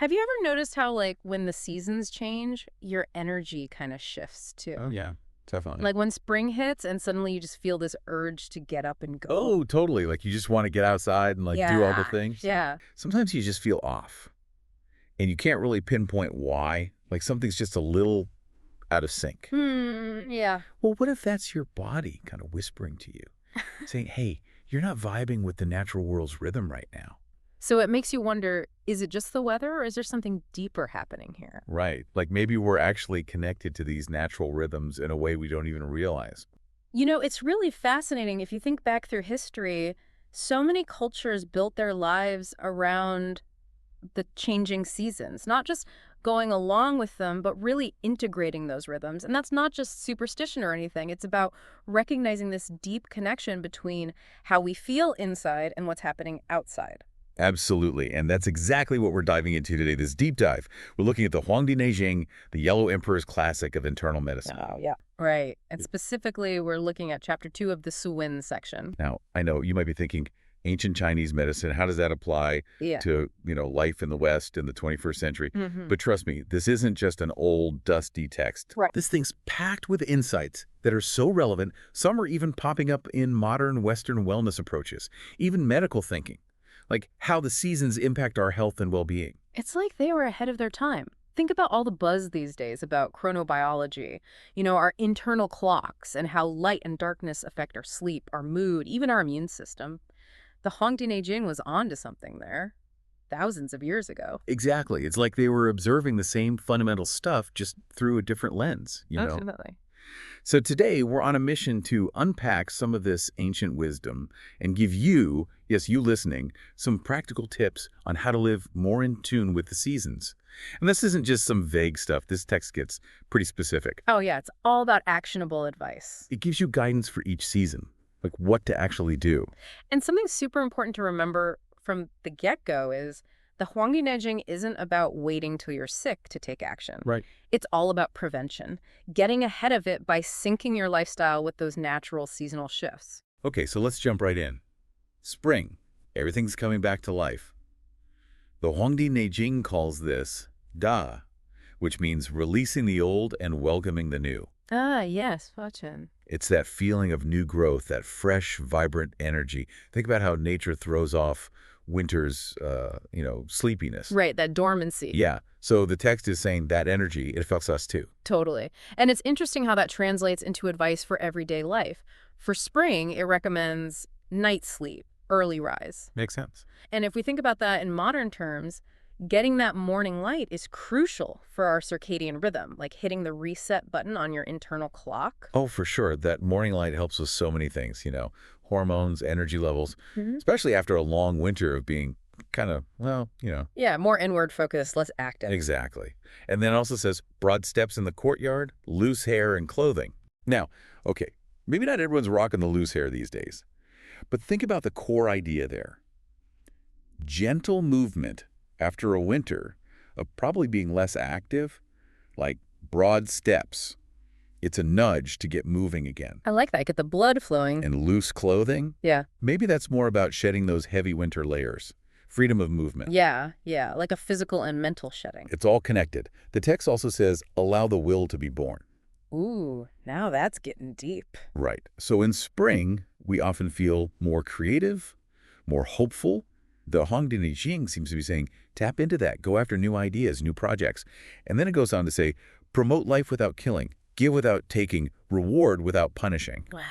Have you ever noticed how, like, when the seasons change, your energy kind of shifts too? Oh, yeah, definitely. Like when spring hits and suddenly you just feel this urge to get up and go. Oh, totally. Like you just want to get outside and like do all the Yeah. things. Yeah. Sometimes you just feel off and you can't really pinpoint why. Like something's just a little out of sync. Yeah. Well, what if that's your body kind of whispering to you, saying, hey, you're not vibing with the natural world's rhythm right now? So it makes you wonder, is it just the weather or is there something deeper happening here? Right. Like maybe we're actually connected to these natural rhythms in a way we don't even realize. It's really fascinating. If you think back through history, so many cultures built their lives around the changing seasons, not just going along with them, but really integrating those rhythms. And that's not just superstition or anything. It's about recognizing this deep connection between how we feel inside and what's happening outside. Absolutely. And that's exactly what we're diving into today, this deep dive. We're looking at the Huangdi Neijing, the Yellow Emperor's classic of internal medicine. Oh, yeah. Right. And specifically, we're looking at chapter 2 of the Suwen section. Now, I know you might be thinking, ancient Chinese medicine, how does that apply Yeah. to, life in the West in the 21st century? Hmm. But trust me, this isn't just an old, dusty text. Right. This thing's packed with insights that are so relevant, some are even popping up in modern Western wellness approaches, even medical thinking, like how the seasons impact our health and well-being. It's like they were ahead of their time. Think about all the buzz these days about chronobiology, our internal clocks and how light and darkness affect our sleep, our mood, even our immune system. The Huangdi Neijing was onto something there, thousands of years ago. Exactly. It's like they were observing the same fundamental stuff just through a different lens. Absolutely. So today we're on a mission to unpack some of this ancient wisdom and give you, yes, you listening, some practical tips on how to live more in tune with the seasons. And this isn't just some vague stuff. This text gets pretty specific. Oh, yeah, it's all about actionable advice. It gives you guidance for each season, like what to actually do. And something super important to remember from the get-go is the Huangdi Neijing isn't about waiting till you're sick to take action. Right. It's all about prevention, getting ahead of it by syncing your lifestyle with those natural seasonal shifts. Okay, so let's jump right in. Spring. Everything's coming back to life. The Huangdi Neijing calls this Da, which means releasing the old and welcoming the new. Ah, yes, Fortune. It's that feeling of new growth, that fresh, vibrant energy. Think about how nature throws off winter's, sleepiness. Right, that dormancy. Yeah. So the text is saying that energy, it affects us too. Totally. And it's interesting how that translates into advice for everyday life. For spring, it recommends night sleep, early rise. Makes sense. And if we think about that in modern terms, getting that morning light is crucial for our circadian rhythm, like hitting the reset button on your internal clock. Oh, for sure. That morning light helps with so many things, hormones, energy levels, Mhm. especially after a long winter of being kind of, Yeah, more inward focused, less active. exactly. And then it also says broad steps in the courtyard, loose hair and clothing. Now, okay, maybe not everyone's rocking the loose hair these days, but think about the core idea there. Gentle movement after a winter of probably being less active, like broad steps. It's a nudge to get moving again. I like that. Get the blood flowing. And loose clothing, Yeah. maybe that's more about shedding those heavy winter layers. Freedom of movement. Yeah, like a physical and mental shedding. It's all connected. The text also says, allow the will to be born. Ooh, now that's getting deep. Right. So in spring, we often feel more creative, more hopeful. The Huangdi Neijing seems to be saying, tap into that, go after new ideas, new projects. And then it goes on to say, promote life without killing, give without taking, reward without punishing. Wow.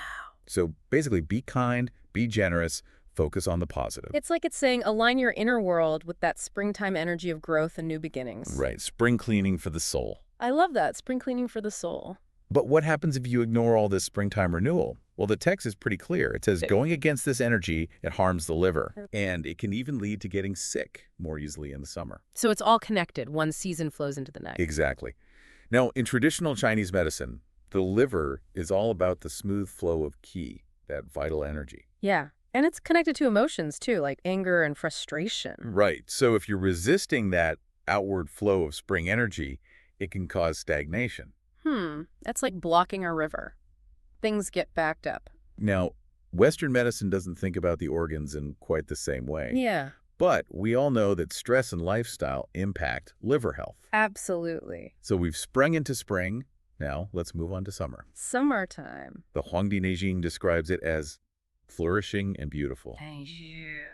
So basically, be kind, be generous, focus on the positive. It's like it's saying align your inner world with that springtime energy of growth and new beginnings. Right. Spring cleaning for the soul. I love that. Spring cleaning for the soul. But what happens if you ignore all this springtime renewal? Well, the text is pretty clear. It says going against this energy, it harms the liver. And it can even lead to getting sick more easily in the summer. So it's all connected. One season flows into the next. Exactly. Now, in traditional Chinese medicine, the liver is all about the smooth flow of qi, that vital energy. Yeah. And it's connected to emotions too, like anger and frustration. Right. So if you're resisting that outward flow of spring energy, it can cause stagnation. That's like blocking a river. Things get backed up. Now, Western medicine doesn't think about the organs in quite the same way. Yeah. But we all know that stress and lifestyle impact liver health. Absolutely. So we've sprung into spring. Now let's move on to summer. Summertime. The Huangdi Neijing describes it as flourishing and beautiful.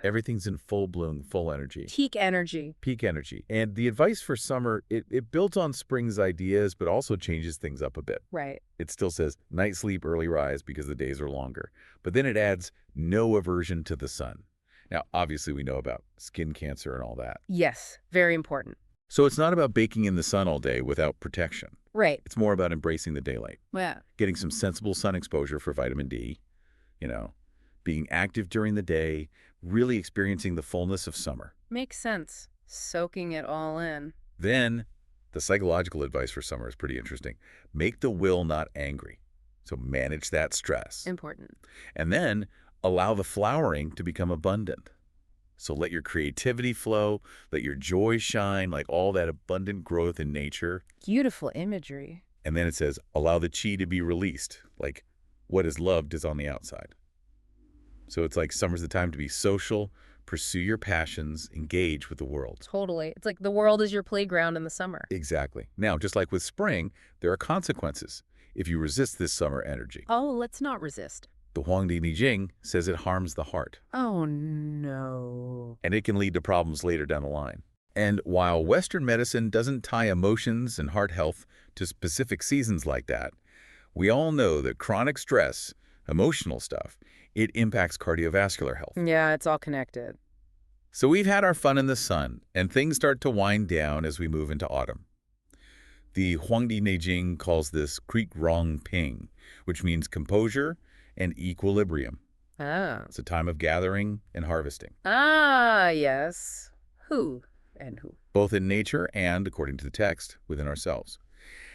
Everything's in full bloom, full energy. Peak energy. Peak energy. And the advice for summer, it builds on spring's ideas, but also changes things up a bit. Right. It still says night sleep, early rise because the days are longer. But then it adds no aversion to the sun. Now, obviously, we know about skin cancer and all that. Yes, very important. So it's not about baking in the sun all day without protection. Right. It's more about embracing the daylight, Yeah. getting some sensible sun exposure for vitamin D, being active during the day, really experiencing the fullness of summer. Makes sense. Soaking it all in. Then, the psychological advice for summer is pretty interesting. Make the will not angry. So manage that stress. Important. And then, allow the flowering to become abundant. So let your creativity flow, let your joy shine, like all that abundant growth in nature. Beautiful imagery. And then it says, allow the chi to be released, like what is loved is on the outside. So it's like summer's the time to be social, pursue your passions, engage with the world. Totally. It's like the world is your playground in the summer. Exactly. Now, just like with spring, there are consequences if you resist this summer energy. Oh, let's not resist. The Huangdi Neijing says it harms the heart, Oh, no. and it can lead to problems later down the line. And while Western medicine doesn't tie emotions and heart health to specific seasons like that, we all know that chronic stress, emotional stuff, it impacts cardiovascular health. Yeah, it's all connected. So we've had our fun in the sun, and things start to wind down as we move into autumn. The Huangdi Neijing calls this Krik Rong Ping, which means composure and equilibrium. Ah. It's a time of gathering and harvesting, Ah, yes. Who and who? both in nature and, according to the text, within ourselves.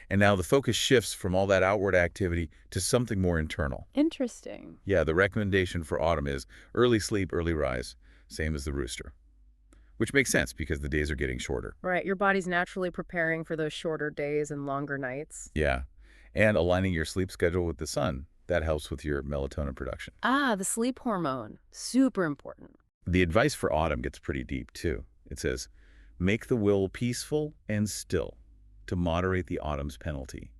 And now the focus shifts from all that outward activity to something more internal. Interesting. Yeah, the recommendation for autumn is early sleep, early rise, same as the rooster. Which makes sense because the days are getting shorter. Right, your body's naturally preparing for those shorter days and longer nights. Yeah, and aligning your sleep schedule with the sun, that helps with your melatonin production. Ah, the sleep hormone. Super important. The advice for autumn gets pretty deep, too. It says, make the will peaceful and still to moderate the autumn's penalty.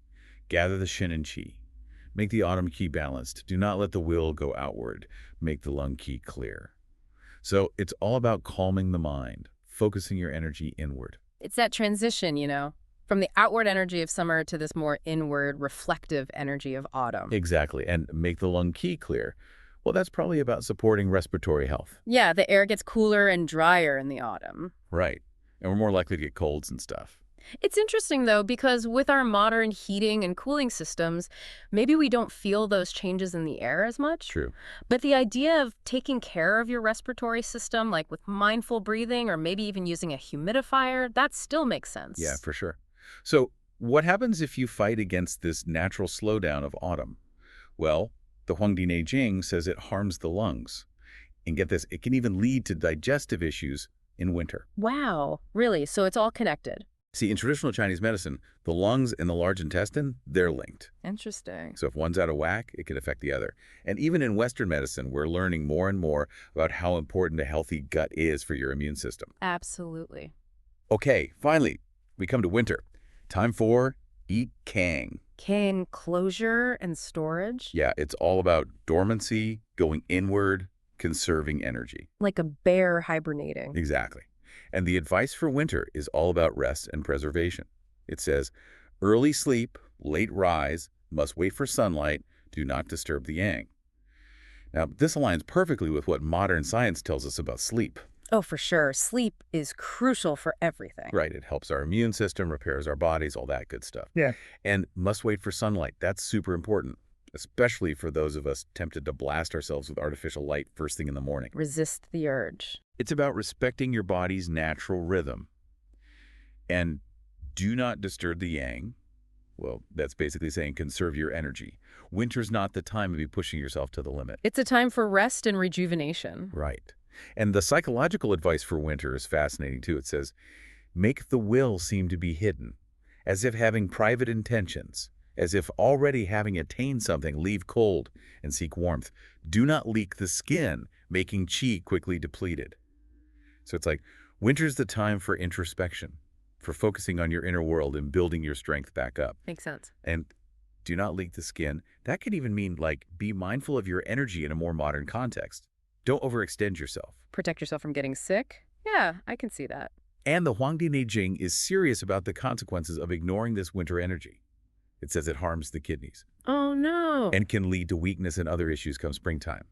Gather the shin and qi. Make the autumn qi balanced. Do not let the will go outward. Make the lung qi clear. So it's all about calming the mind, focusing your energy inward. It's that transition, from the outward energy of summer to this more inward, reflective energy of autumn. Exactly. And make the lung qi clear. Well, that's probably about supporting respiratory health. Yeah, the air gets cooler and drier in the autumn. Right. And we're more likely to get colds and stuff. It's interesting, though, because with our modern heating and cooling systems, maybe we don't feel those changes in the air as much. True. But the idea of taking care of your respiratory system, like with mindful breathing or maybe even using a humidifier, that still makes sense. Yeah, for sure. So what happens if you fight against this natural slowdown of autumn? Well, the Huangdi Neijing says it harms the lungs. And get this, it can even lead to digestive issues in winter. Wow, really? So it's all connected. See, in traditional Chinese medicine, the lungs and the large intestine, they're linked. Interesting. So if one's out of whack, it can affect the other. And even in Western medicine, we're learning more and more about how important a healthy gut is for your immune system. Absolutely. Okay, finally, we come to winter. Time for Eat Kang. Can closure and storage? Yeah, it's all about dormancy, going inward, conserving energy. Like a bear hibernating. Exactly. And the advice for winter is all about rest and preservation. It says, early sleep, late rise, must wait for sunlight, do not disturb the yang. Now, this aligns perfectly with what modern science tells us about sleep. Oh, for sure. Sleep is crucial for everything. Right, it helps our immune system, repairs our bodies, all that good stuff. Yeah. And must wait for sunlight. That's super important, especially for those of us tempted to blast ourselves with artificial light first thing in the morning. Resist the urge. It's about respecting your body's natural rhythm. And do not disturb the yang. Well, that's basically saying conserve your energy. Winter's not the time to be pushing yourself to the limit. It's a time for rest and rejuvenation. Right. And the psychological advice for winter is fascinating, too. It says, make the will seem to be hidden, as if having private intentions, as if already having attained something, leave cold and seek warmth. Do not leak the skin, making qi quickly depleted. So it's like winter's the time for introspection, for focusing on your inner world and building your strength back up. Makes sense. And do not leak the skin. That could even mean, like, be mindful of your energy in a more modern context. Don't overextend yourself. Protect yourself from getting sick? Yeah, I can see that. And the Huangdi Neijing is serious about the consequences of ignoring this winter energy. It says it harms the kidneys Oh, no. and can lead to weakness and other issues come springtime.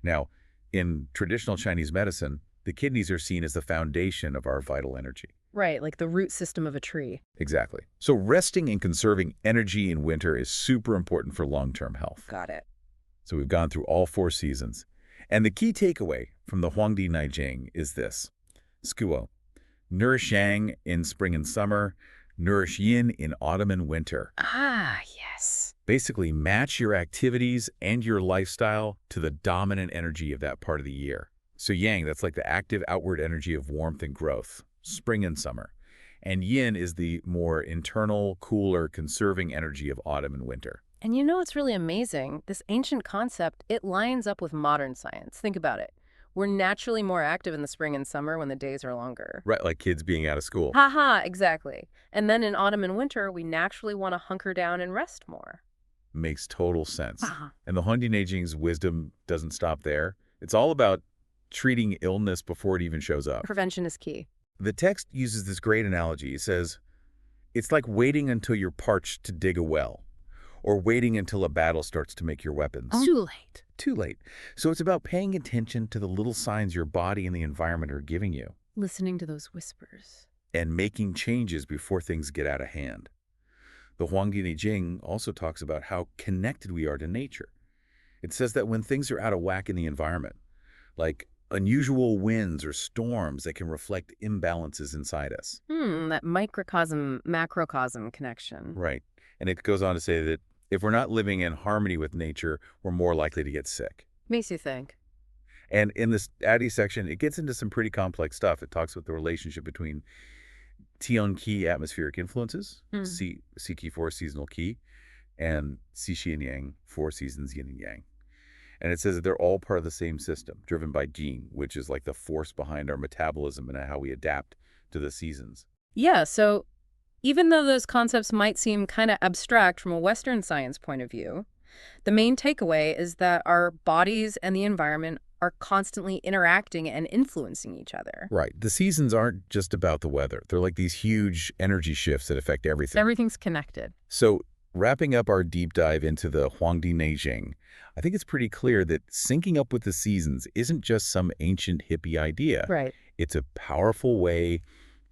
Now, in traditional Chinese medicine, the kidneys are seen as the foundation of our vital energy. Right, like the root system of a tree. Exactly. So resting and conserving energy in winter is super important for long-term health. Got it. So we've gone through all 4 seasons. And the key takeaway from the Huangdi Neijing is this. Skuo, nourish yang in spring and summer, nourish yin in autumn and winter. Ah, yes. Basically, match your activities and your lifestyle to the dominant energy of that part of the year. So yang, that's like the active outward energy of warmth and growth, spring and summer. And yin is the more internal, cooler, conserving energy of autumn and winter. And you know what's really amazing? This ancient concept, it lines up with modern science. Think about it. We're naturally more active in the spring and summer when the days are longer. Right, like kids being out of school. Haha, exactly. And then in autumn and winter, we naturally want to hunker down and rest more. Makes total sense. Uh-huh. And the Huangdi Neijing's wisdom doesn't stop there. It's all about treating illness before it even shows up. Prevention is key. The text uses this great analogy. It says, it's like waiting until you're parched to dig a well, or waiting until a battle starts to make your weapons. Too late. Too late. So it's about paying attention to the little signs your body and the environment are giving you, Listening to those whispers. and making changes before things get out of hand. The Huangdi Neijing also talks about how connected we are to nature. It says that when things are out of whack in the environment, like unusual winds or storms that can reflect imbalances inside us. That microcosm, macrocosm connection. Right. And it goes on to say that if we're not living in harmony with nature, we're more likely to get sick. Makes you think. And in this Addy section, it gets into some pretty complex stuff. It talks about the relationship between Tian Qi atmospheric influences, Si Qi 4 seasonal Qi, and Si Qi and Yang 4 seasons yin and yang. And it says that they're all part of the same system, driven by Jing, which is like the force behind our metabolism and how we adapt to the seasons. Yeah, so even though those concepts might seem kind of abstract from a Western science point of view, the main takeaway is that our bodies and the environment are constantly interacting and influencing each other. Right. The seasons aren't just about the weather. They're like these huge energy shifts that affect everything. Everything's connected. So wrapping up our deep dive into the Huangdi Neijing, I think it's pretty clear that syncing up with the seasons isn't just some ancient hippie idea. Right. It's a powerful way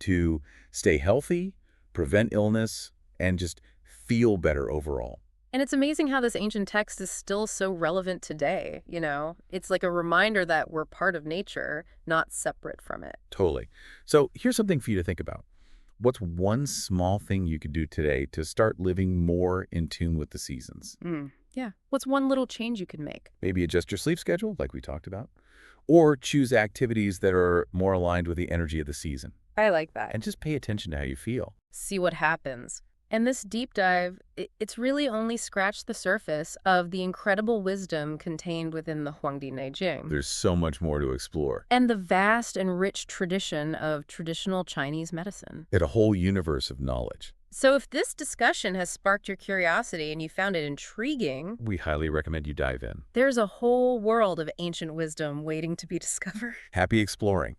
to stay healthy, prevent illness, and just feel better overall. And it's amazing how this ancient text is still so relevant today, you know? It's like a reminder that we're part of nature, not separate from it. Totally. So here's something for you to think about. What's one small thing you could do today to start living more in tune with the seasons? Yeah. What's one little change you can make? Maybe adjust your sleep schedule, like we talked about, or choose activities that are more aligned with the energy of the season. I like that. And just pay attention to how you feel. See what happens. And this deep dive, it's really only scratched the surface of the incredible wisdom contained within the Huangdi Neijing. There's so much more to explore. And the vast and rich tradition of traditional Chinese medicine. It's a whole universe of knowledge. So if this discussion has sparked your curiosity and you found it intriguing, We highly recommend you dive in. there's a whole world of ancient wisdom waiting to be discovered. Happy exploring.